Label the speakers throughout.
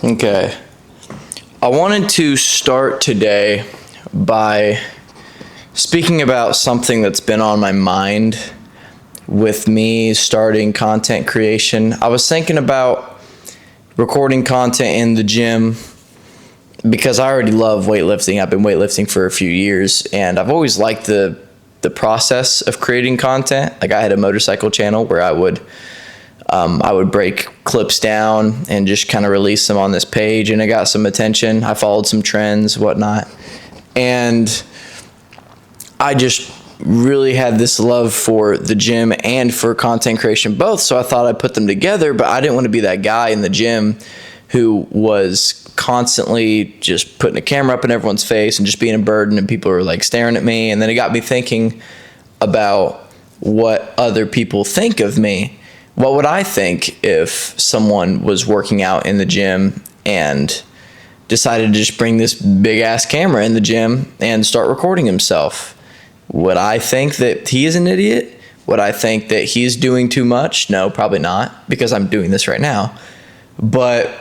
Speaker 1: Okay. I wanted to start today by speaking about something that's been on my mind with me starting content creation. I was thinking about recording content in the gym because I already love weightlifting. I've been weightlifting for a few years, and I've always liked the process of creating content. Like, I had a motorcycle channel where I would break clips down and just kind of release them on this page, and it got some attention. I followed some trends, whatnot, and I just really had this love for the gym and for content creation both, so I thought I'd put them together. But I didn't want to be that guy in the gym who was constantly just putting a camera up in everyone's face and just being a burden, and people are like staring at me. And then it got me thinking about what other people think of me. What would I think if someone was working out in the gym and decided to just bring this big ass camera in the gym and start recording himself? Would I think that he is an idiot? Would I think that he's doing too much? No, probably not, because I'm doing this right now. But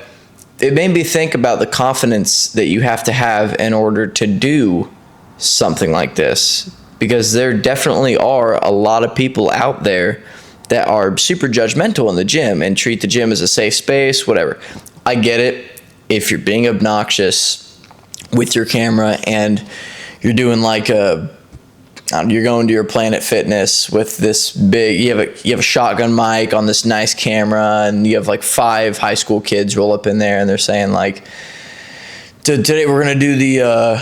Speaker 1: it made me think about the confidence that you have to have in order to do something like this, because there definitely are a lot of people out there that are super judgmental in the gym and treat the gym as a safe space, whatever. I get it. If you're being obnoxious with your camera and you're doing like you're going to your Planet Fitness with this big, you have a shotgun mic on this nice camera, and you have like 5 high school kids roll up in there, and they're saying like, today we're going to do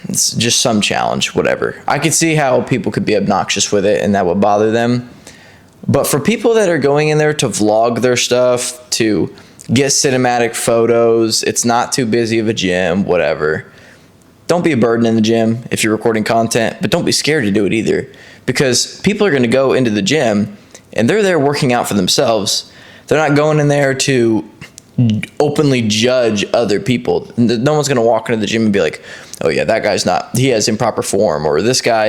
Speaker 1: it's just some challenge, whatever. I could see how people could be obnoxious with it and that would bother them. But for people that are going in there to vlog their stuff, to get cinematic photos, it's not too busy of a gym, whatever. Don't be a burden in the gym if you're recording content, but don't be scared to do it either, because people are going to go into the gym and they're there working out for themselves. They're not going in there to openly judge other people. No one's going to walk into the gym and be like, oh yeah, that guy's he has improper form, or this guy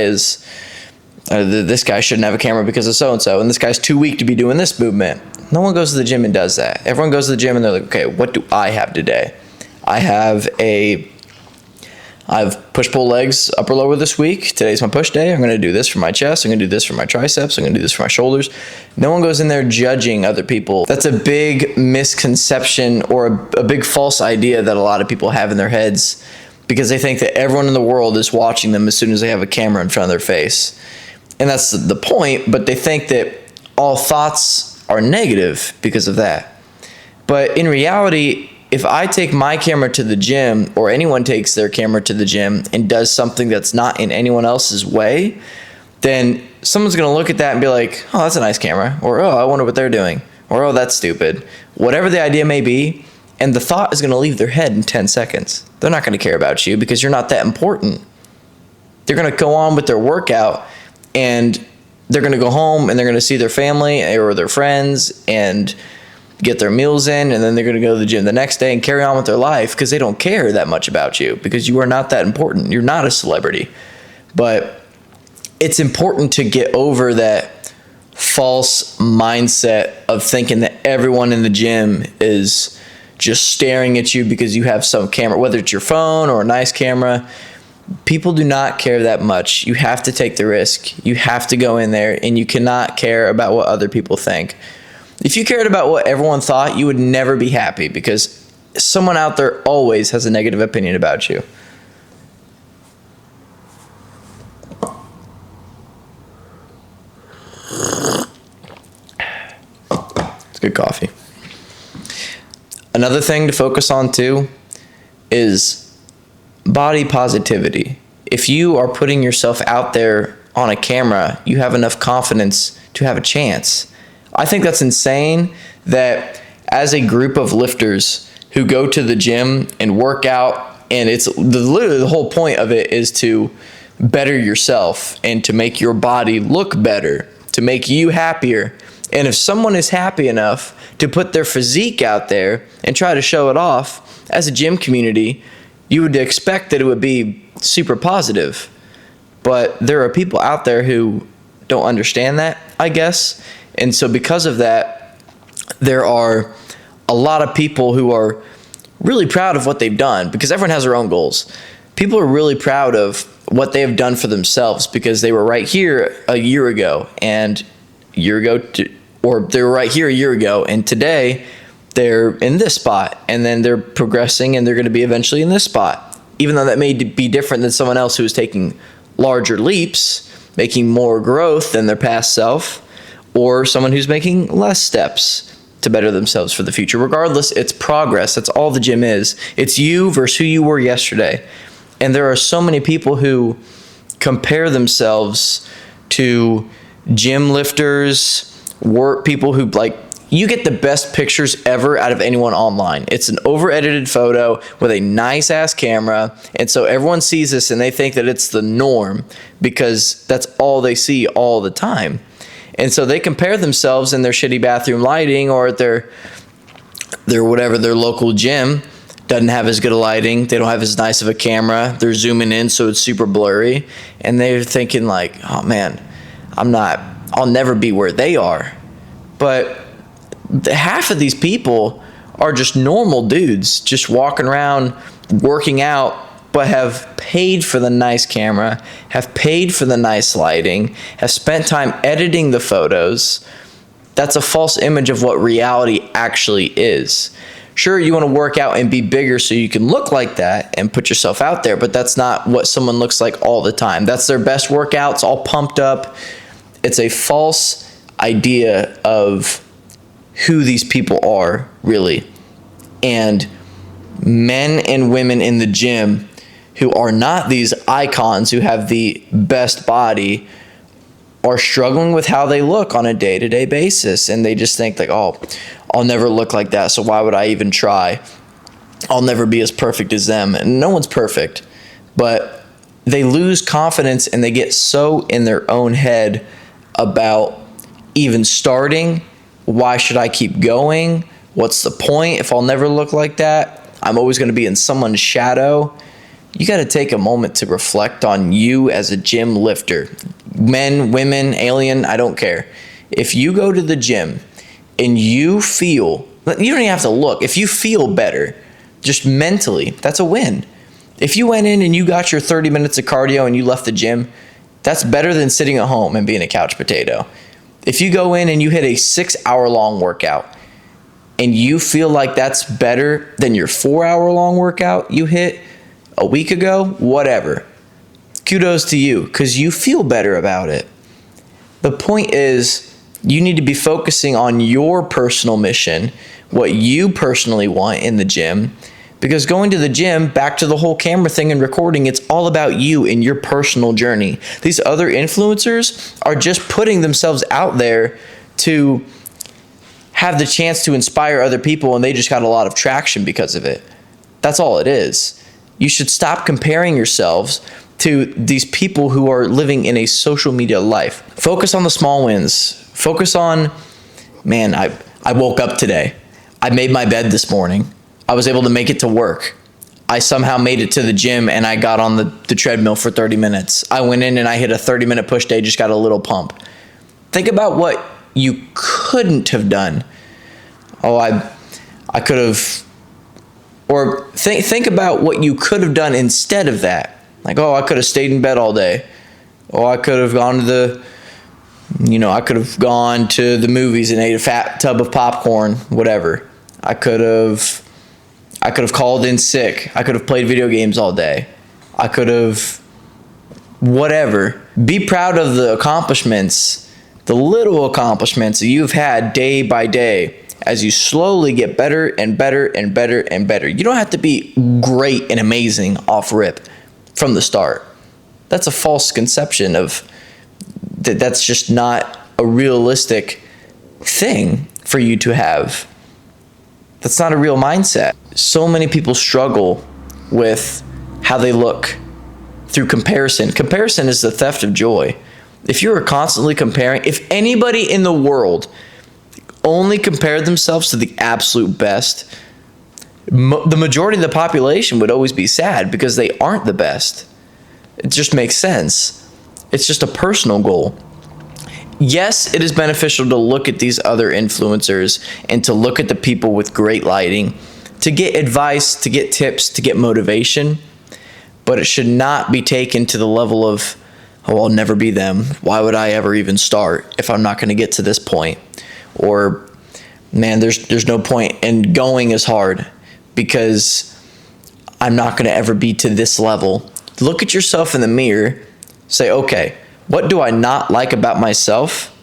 Speaker 1: shouldn't have a camera because of so-and-so, and this guy's too weak to be doing this movement. No one goes to the gym and does that. Everyone goes to the gym and they're like, okay, what do I have today? I've push-pull legs upper lower this week. Today's my push day. I'm going to do this for my chest. I'm going to do this for my triceps. I'm going to do this for my shoulders. No one goes in there judging other people. That's a big misconception, or a big false idea that a lot of people have in their heads, because they think that everyone in the world is watching them as soon as they have a camera in front of their face. And that's the point, but they think that all thoughts are negative because of that. But in reality, if I take my camera to the gym, or anyone takes their camera to the gym and does something that's not in anyone else's way, then someone's going to look at that and be like, oh, that's a nice camera, or oh, I wonder what they're doing, or oh, that's stupid. Whatever the idea may be, and the thought is going to leave their head in 10 seconds. They're not going to care about you because you're not that important. They're going to go on with their workout, and they're going to go home and they're going to see their family or their friends and get their meals in, and then they're going to go to the gym the next day and carry on with their life, because they don't care that much about you, because you are not that important. You're not a celebrity. But it's important to get over that false mindset of thinking that everyone in the gym is just staring at you because you have some camera, whether it's your phone or a nice camera. People do not care that much. You have to take the risk. You have to go in there, and you cannot care about what other people think. If you cared about what everyone thought, you would never be happy, because someone out there always has a negative opinion about you. It's good coffee. Another thing to focus on too is body positivity. If you are putting yourself out there on a camera, you have enough confidence to have a chance. I think that's insane that as a group of lifters who go to the gym and work out, and it's literally the whole point of it is to better yourself and to make your body look better, to make you happier. And if someone is happy enough to put their physique out there and try to show it off, as a gym community, you would expect that it would be super positive. But there are people out there who don't understand that, I guess. And so because of that, there are a lot of people who are really proud of what they've done, because everyone has their own goals. People are really proud of what they have done for themselves because they were right here a year ago and or they were right here a year ago, and today they're in this spot, and then they're progressing and they're going to be eventually in this spot, even though that may be different than someone else who is taking larger leaps, making more growth than their past self, or someone who's making less steps to better themselves for the future. Regardless, it's progress. That's all the gym is. It's you versus who you were yesterday. And there are so many people who compare themselves to gym lifters, people who, like, you get the best pictures ever out of anyone online. It's an over-edited photo with a nice-ass camera, and so everyone sees this and they think that it's the norm because that's all they see all the time. And so they compare themselves in their shitty bathroom lighting, or at their local gym doesn't have as good a lighting. They don't have as nice of a camera. They're zooming in so it's super blurry. And they're thinking like, oh man, I'll never be where they are. But half of these people are just normal dudes, just walking around, working out, but have paid for the nice camera, have paid for the nice lighting, have spent time editing the photos. That's a false image of what reality actually is. Sure, you want to work out and be bigger so you can look like that and put yourself out there, but that's not what someone looks like all the time. That's their best workouts, all pumped up. It's a false idea of who these people are, really. And men and women in the gym who are not these icons who have the best body are struggling with how they look on a day-to-day basis. And they just think like, oh, I'll never look like that, so why would I even try? I'll never be as perfect as them. And no one's perfect. But they lose confidence and they get so in their own head about even starting. Why should I keep going? What's the point if I'll never look like that? I'm always going to be in someone's shadow. You got to take a moment to reflect on you as a gym lifter. Men, women, alien, I don't care. If you go to the gym and you feel, you don't even have to look. If you feel better, just mentally, that's a win. If you went in and you got your 30 minutes of cardio and you left the gym, that's better than sitting at home and being a couch potato. If you go in and you hit a 6-hour-long workout and you feel like that's better than your 4-hour-long workout you hit a week ago, whatever. Kudos to you, because you feel better about it. The point is, you need to be focusing on your personal mission, what you personally want in the gym, because going to the gym, back to the whole camera thing and recording, it's all about you and your personal journey. These other influencers are just putting themselves out there to have the chance to inspire other people, and they just got a lot of traction because of it. That's all it is. You should stop comparing yourselves to these people who are living in a social media life. Focus on the small wins. Focus on, man, I woke up today. I made my bed this morning. I was able to make it to work. I somehow made it to the gym and I got on the treadmill for 30 minutes. I went in and I hit a 30-minute push day, just got a little pump. Think about what you couldn't have done. Oh, I could have, or think about what you could have done instead of that. Like, oh, I could have stayed in bed all day. Oh, I could have gone to I could have gone to the movies and ate a fat tub of popcorn, whatever. I could have called in sick. I could have played video games all day. I could have whatever. Be proud of the accomplishments, the little accomplishments that you've had day by day as you slowly get better and better and better and better. You don't have to be great and amazing off rip from the start. That's a false conception of that's just not a realistic thing for you to have. That's not a real mindset. So many people struggle with how they look through comparison. Comparison is the theft of joy. If you're constantly comparing, if anybody in the world only compared themselves to the absolute best, the majority of the population would always be sad because they aren't the best. It just makes sense. It's just a personal goal. Yes, it is beneficial to look at these other influencers and to look at the people with great lighting, to get advice, to get tips, to get motivation, but it should not be taken to the level of, oh, I'll never be them. Why would I ever even start if I'm not going to get to this point? Or, man, there's no point in going as hard because I'm not going to ever be to this level. Look at yourself in the mirror. Say, okay, what do I not like about myself?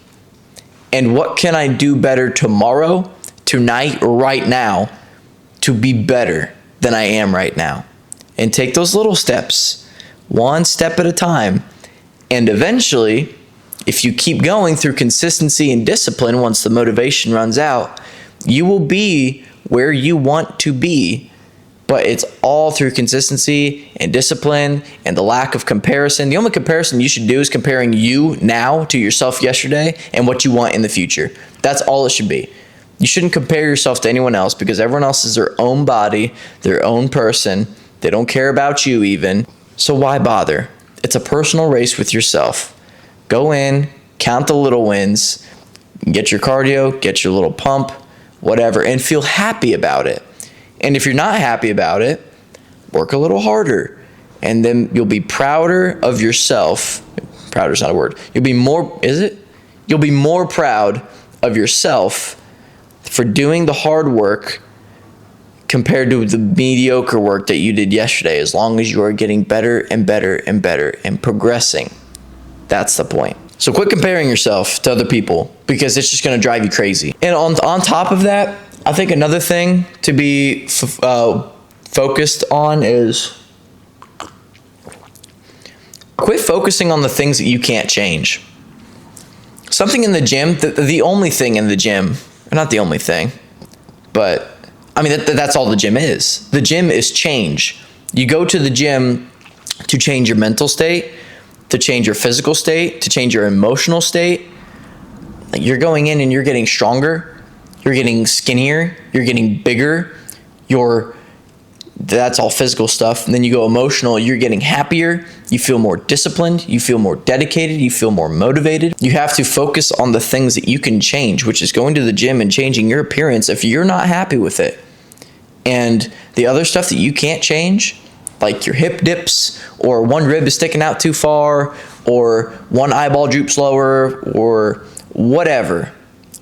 Speaker 1: And what can I do better tomorrow, tonight, right now to be better than I am right now? And take those little steps, one step at a time. And eventually, if you keep going through consistency and discipline, once the motivation runs out, you will be where you want to be. But it's all through consistency and discipline and the lack of comparison. The only comparison you should do is comparing you now to yourself yesterday and what you want in the future. That's all it should be. You shouldn't compare yourself to anyone else because everyone else is their own body, their own person. They don't care about you even. So why bother? It's a personal race with yourself. Go in, count the little wins, get your cardio, get your little pump, whatever, and feel happy about it. And if you're not happy about it, work a little harder. And then you'll be prouder of yourself. Prouder is not a word. You'll be more, is it? You'll be more proud of yourself for doing the hard work compared to the mediocre work that you did yesterday, as long as you are getting better and better and better and progressing. That's the point. So quit comparing yourself to other people because it's just going to drive you crazy. And on top of that, I think another thing to be focused on is quit focusing on the things that you can't change. Something in the gym, the only thing in the gym, not the only thing, but I mean, that's all the gym is. The gym is change. You go to the gym to change your mental state, to change your physical state, to change your emotional state. You're going in and you're getting stronger. You're getting skinnier. You're getting bigger. That's all physical stuff. And then you go emotional. You're getting happier. You feel more disciplined. You feel more dedicated. You feel more motivated. You have to focus on the things that you can change, which is going to the gym and changing your appearance if you're not happy with it. And the other stuff that you can't change, like your hip dips, or one rib is sticking out too far, or one eyeball droops lower, or whatever.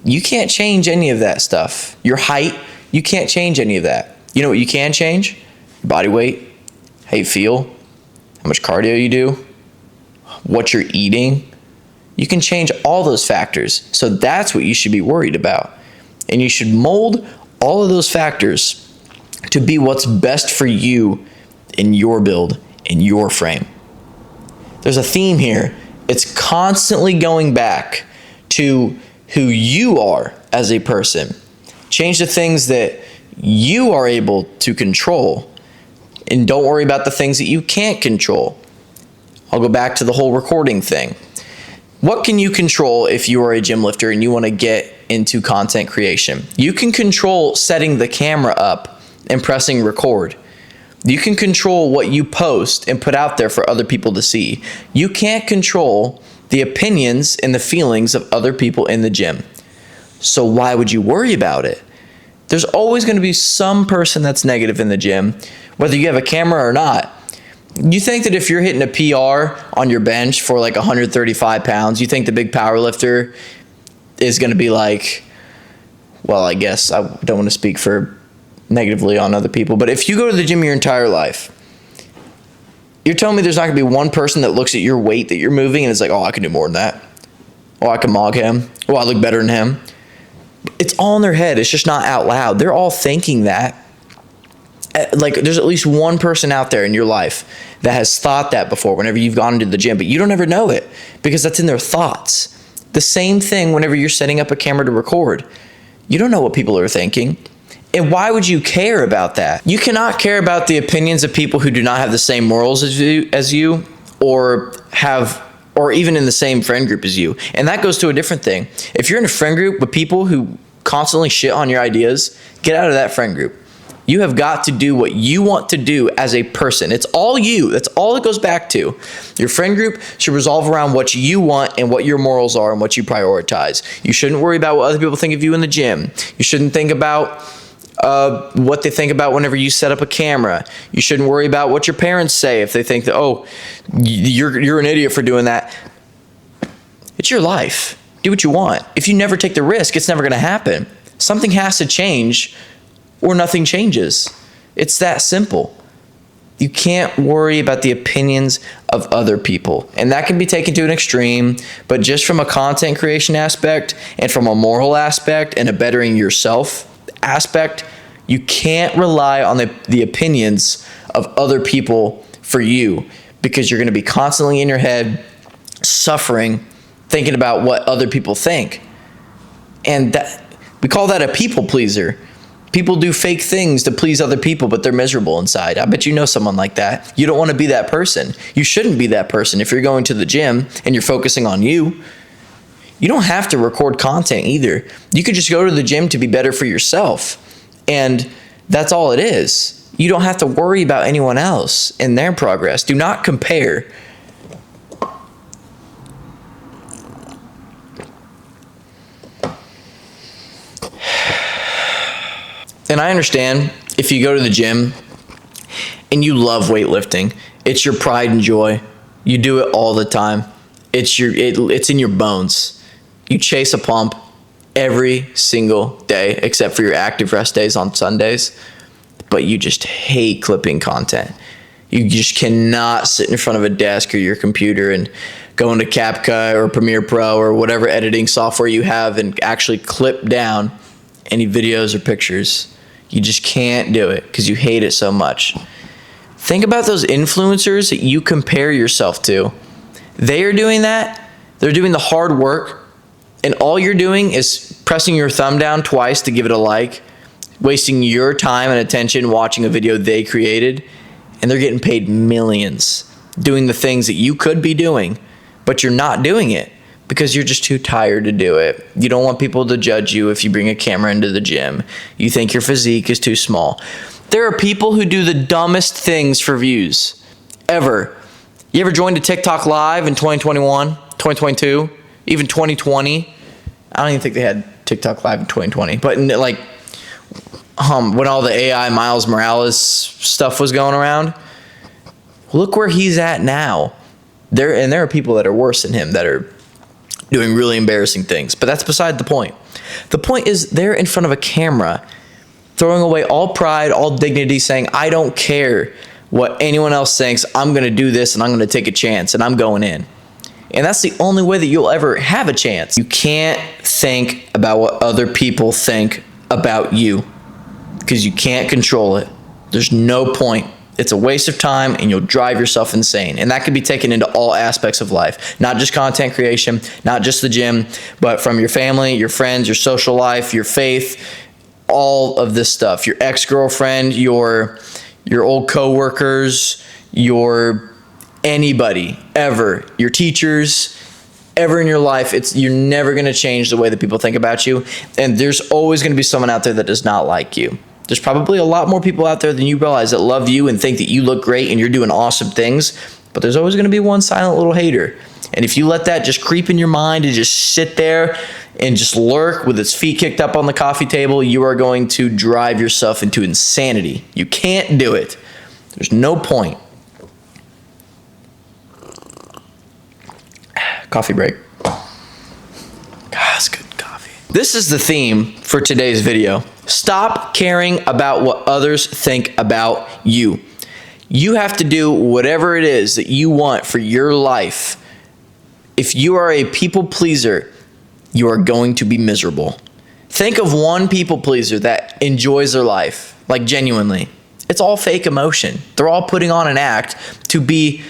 Speaker 1: You can't change any of that stuff. Your height, you can't change any of that. You know what you can change? Your body weight, how you feel, how much cardio you do, what you're eating. You can change all those factors. So that's what you should be worried about. And you should mold all of those factors to be what's best for you in your build, in your frame. There's a theme here. It's constantly going back to who you are as a person. Change the things that you are able to control, and don't worry about the things that you can't control. I'll go back to the whole recording thing. What can you control if you are a gym lifter and you want to get into content creation? You can control setting the camera up and pressing record. You can control what you post and put out there for other people to see. You can't control the opinions and the feelings of other people in the gym. So why would you worry about it? There's always going to be some person that's negative in the gym, whether you have a camera or not. You think that if you're hitting a PR on your bench for like 135 pounds, you think the big power lifter is going to be like, well, I guess I don't want to speak for negatively on other people, but if you go to the gym your entire life, you're telling me there's not going to be one person that looks at your weight that you're moving and is like, oh, I can do more than that. Oh, I can mog him. Oh, I look better than him. It's all in their head. It's just not out loud. They're all thinking that. Like, there's at least one person out there in your life that has thought that before whenever you've gone into the gym, but you don't ever know it because that's in their thoughts. The same thing whenever you're setting up a camera to record. You don't know what people are thinking. And why would you care about that? You cannot care about the opinions of people who do not have the same morals as you or even in the same friend group as you. And that goes to a different thing. If you're in a friend group with people who constantly shit on your ideas, get out of that friend group. You have got to do what you want to do as a person. It's all you. That's all it goes back to. Your friend group should revolve around what you want and what your morals are and what you prioritize. You shouldn't worry about what other people think of you in the gym. You shouldn't think about what they think about whenever you set up a camera. You shouldn't worry about what your parents say if they think that, oh, you're an idiot for doing that. It's your life. Do what you want. If you never take the risk, it's never going to happen. Something has to change or nothing changes. It's that simple. You can't worry about the opinions of other people. And that can be taken to an extreme, but just from a content creation aspect and from a moral aspect and a bettering yourself aspect, you can't rely on the opinions of other people for you, because you're going to be constantly in your head suffering, thinking about what other people think. And that, we call that a people pleaser. People do fake things to please other people, but they're miserable inside. I bet you know someone like that. You don't want to be that person. You shouldn't be that person. If you're going to the gym and you're focusing on you, you don't have to record content either. You could just go to the gym to be better for yourself. And that's all it is. You don't have to worry about anyone else and their progress. Do not compare. And I understand if you go to the gym and you love weightlifting, it's your pride and joy. You do it all the time. It's in your bones. You chase a pump every single day, except for your active rest days on Sundays. But you just hate clipping content. You just cannot sit in front of a desk or your computer and go into CapCut or Premiere Pro or whatever editing software you have and actually clip down any videos or pictures. You just can't do it because you hate it so much. Think about those influencers that you compare yourself to. They are doing that. They're doing the hard work, and all you're doing is pressing your thumb down twice to give it a like, wasting your time and attention watching a video they created, and they're getting paid millions doing the things that you could be doing, but you're not doing it because you're just too tired to do it. You don't want people to judge you if you bring a camera into the gym. You think your physique is too small. There are people who do the dumbest things for views ever. You ever joined a TikTok live in 2021, 2022, even 2020? I don't even think they had TikTok live in 2020, but like when all the AI Miles Morales stuff was going around, look where he's at now. There are people that are worse than him that are doing really embarrassing things, but that's beside the point. The point is they're in front of a camera, throwing away all pride, all dignity, saying, I don't care what anyone else thinks. I'm going to do this and I'm going to take a chance and I'm going in. And that's the only way that you'll ever have a chance. You can't think about what other people think about you because you can't control it. There's no point. It's a waste of time and you'll drive yourself insane. And that could be taken into all aspects of life, not just content creation, not just the gym, but from your family, your friends, your social life, your faith, all of this stuff, your ex-girlfriend, your old coworkers, your anybody ever, your teachers, ever in your life. You're never going to change the way that people think about you. And there's always going to be someone out there that does not like you. There's probably a lot more people out there than you realize that love you and think that you look great and you're doing awesome things, but there's always going to be one silent little hater. And if you let that just creep in your mind and just sit there and just lurk with its feet kicked up on the coffee table, you are going to drive yourself into insanity. You can't do it. There's no point. Coffee break. God, that's good coffee. This is the theme for today's video. Stop caring about what others think about you. You have to do whatever it is that you want for your life. If you are a people pleaser, you are going to be miserable. Think of one people pleaser that enjoys their life, like genuinely. It's all fake emotion. They're all putting on an act to be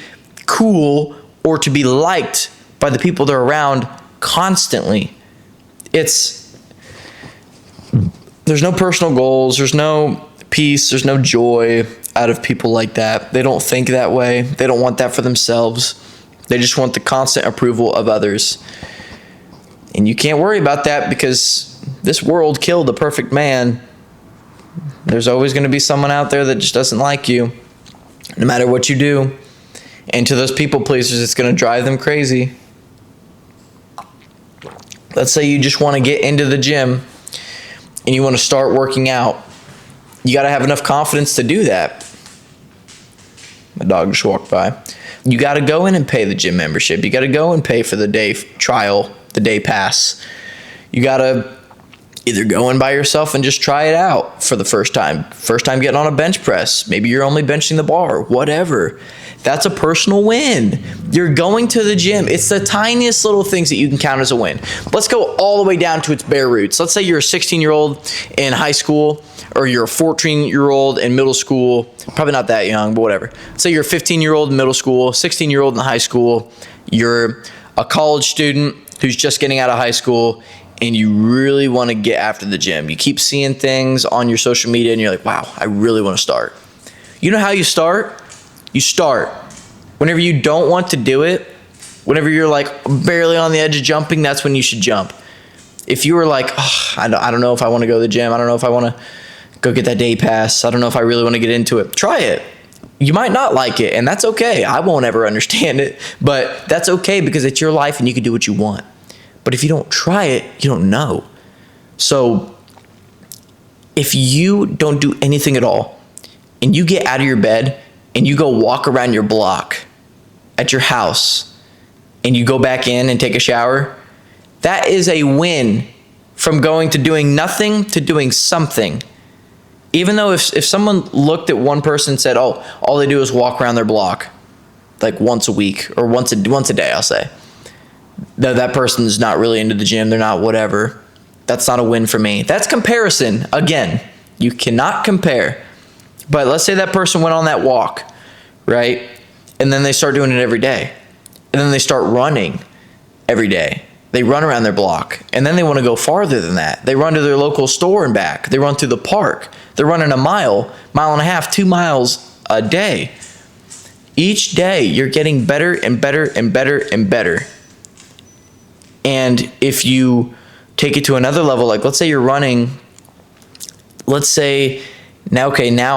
Speaker 1: cool or to be liked by the people they're around constantly. There's no personal goals, there's no peace, there's no joy out of people like that. They don't think that way. They don't want that for themselves. They just want the constant approval of others. And you can't worry about that because this world killed a perfect man. There's always going to be someone out there that just doesn't like you, no matter what you do. And to those people pleasers, it's going to drive them crazy. Let's say you just want to get into the gym and you want to start working out You got to have enough confidence to do that. My dog just walked by. You got to go in and pay the gym membership. You got to go and pay for the day trial, the day pass. You got to either go in by yourself and just try it out for the first time. First time getting on a bench press. Maybe you're only benching the bar, whatever. That's a personal win. You're going to the gym. It's the tiniest little things that you can count as a win. Let's go all the way down to its bare roots. Let's say you're a 16-year-old in high school, or you're a 14-year-old in middle school. Probably not that young, but whatever. Let's say you're a 15-year-old in middle school, 16-year-old in high school. You're a college student who's just getting out of high school, and you really want to get after the gym. You keep seeing things on your social media, and you're like, wow, I really want to start. You know how you start? You start. Whenever you don't want to do it, whenever you're like barely on the edge of jumping, that's when you should jump. If you were like, oh, I don't know if I want to go to the gym. I don't know if I want to go get that day pass. I don't know if I really want to get into it. Try it. You might not like it, and that's okay. I won't ever understand it, but that's okay because it's your life and you can do what you want. But if you don't try it, you don't know. So if you don't do anything at all and you get out of your bed and you go walk around your block at your house and you go back in and take a shower, that is a win from going to doing nothing to doing something. Even though if someone looked at one person and said, oh, all they do is walk around their block like once a week or once a day, I'll say, that person is not really into the gym. They're not whatever. That's not a win for me. That's comparison. Again, you cannot compare. But let's say that person went on that walk, right? And then they start doing it every day. And then they start running every day. They run around their block. And then they want to go farther than that. They run to their local store and back. They run through the park. They're running a mile and a half, 2 miles a day. Each day, you're getting better and better and better and better. And if you take it to another level, like let's say you're running, let's say, now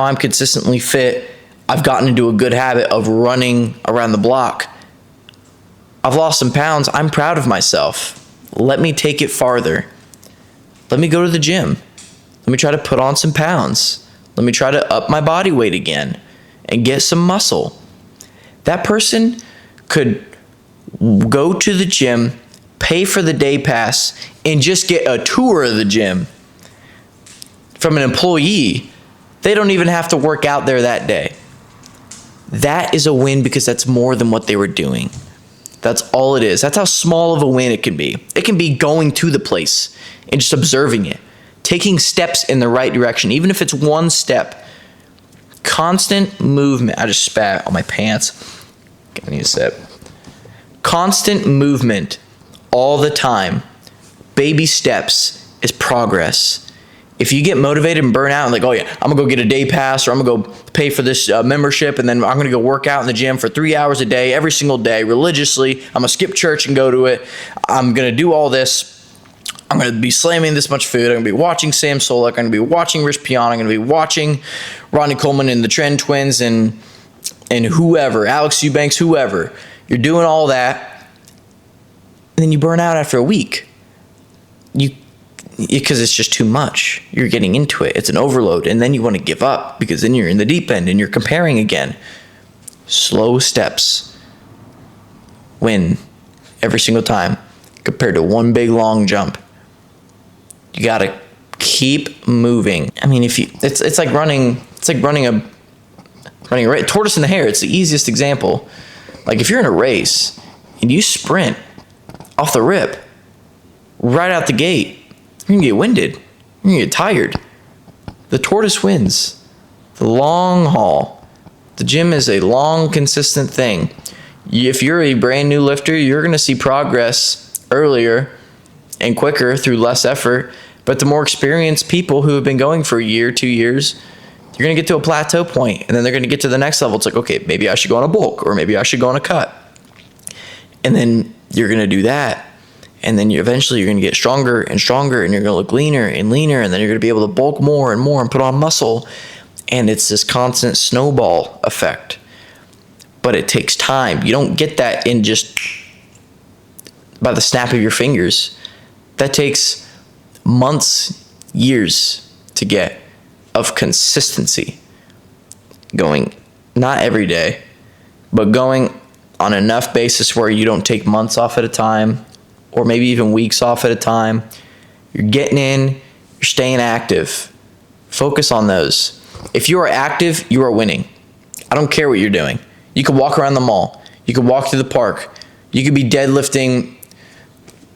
Speaker 1: I'm consistently fit. I've gotten into a good habit of running around the block. I've lost some pounds. I'm proud of myself. Let me take it farther. Let me go to the gym. Let me try to put on some pounds. Let me try to up my body weight again and get some muscle. That person could go to the gym, pay for the day pass, and just get a tour of the gym from an employee. They don't even have to work out there that day. That is a win because that's more than what they were doing. That's all it is. That's how small of a win it can be. It can be going to the place and just observing it, taking steps in the right direction, even if it's one step. Constant movement. I just spat on my pants. I need a sip. Constant movement all the time. Baby steps is progress. If you get motivated and burn out and like, oh yeah, I'm gonna go get a day pass, or I'm gonna go pay for this membership, and then I'm gonna go work out in the gym for 3 hours a day, every single day, religiously. I'm gonna skip church and go to it. I'm gonna do all this. I'm gonna be slamming this much food. I'm gonna be watching Sam Solek. I'm gonna be watching Rich Piana. I'm gonna be watching Ronnie Coleman and the Trend Twins and whoever, Alex Eubanks, whoever. You're doing all that, and then you burn out after a week. Because it's just too much. You're getting into it. It's an overload. And then you want to give up because then you're in the deep end and you're comparing again. Slow steps win every single time compared to one big long jump. You got to keep moving. I mean, it's like running a race. Tortoise and the hare. It's the easiest example. Like if you're in a race and you sprint off the rip right out the gate, you're going to get winded. You're going to get tired. The tortoise wins. The long haul. The gym is a long, consistent thing. If you're a brand new lifter, you're going to see progress earlier and quicker through less effort. But the more experienced people who have been going for a year, 2 years, you're going to get to a plateau point, and then they're going to get to the next level. It's like, okay, maybe I should go on a bulk, or maybe I should go on a cut. And then you're going to do that. And then eventually you're going to get stronger and stronger, and you're going to look leaner and leaner, and then you're going to be able to bulk more and more and put on muscle. And it's this constant snowball effect. But it takes time. You don't get that in just by the snap of your fingers. That takes months, years to get. of consistency. Going, not every day, but going on enough basis where you don't take months off at a time, or maybe even weeks off at a time. You're getting in, you're staying active. Focus on those. If you are active, you are winning. I don't care what you're doing. You could walk around the mall. You could walk to the park. You could be deadlifting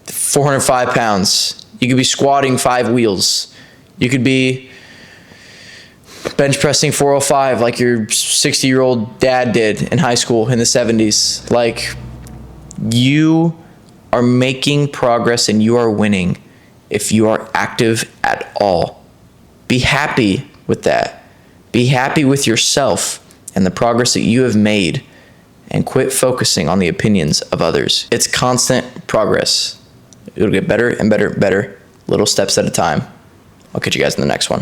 Speaker 1: 405 pounds. You could be squatting 5 wheels. You could be bench pressing 405 like your 60-year-old dad did in high school in the 70s. Like, you are making progress and you are winning if you are active at all. Be happy with that. Be happy with yourself and the progress that you have made, and quit focusing on the opinions of others. It's constant progress. It'll get better and better and better, little steps at a time. I'll catch you guys in the next one.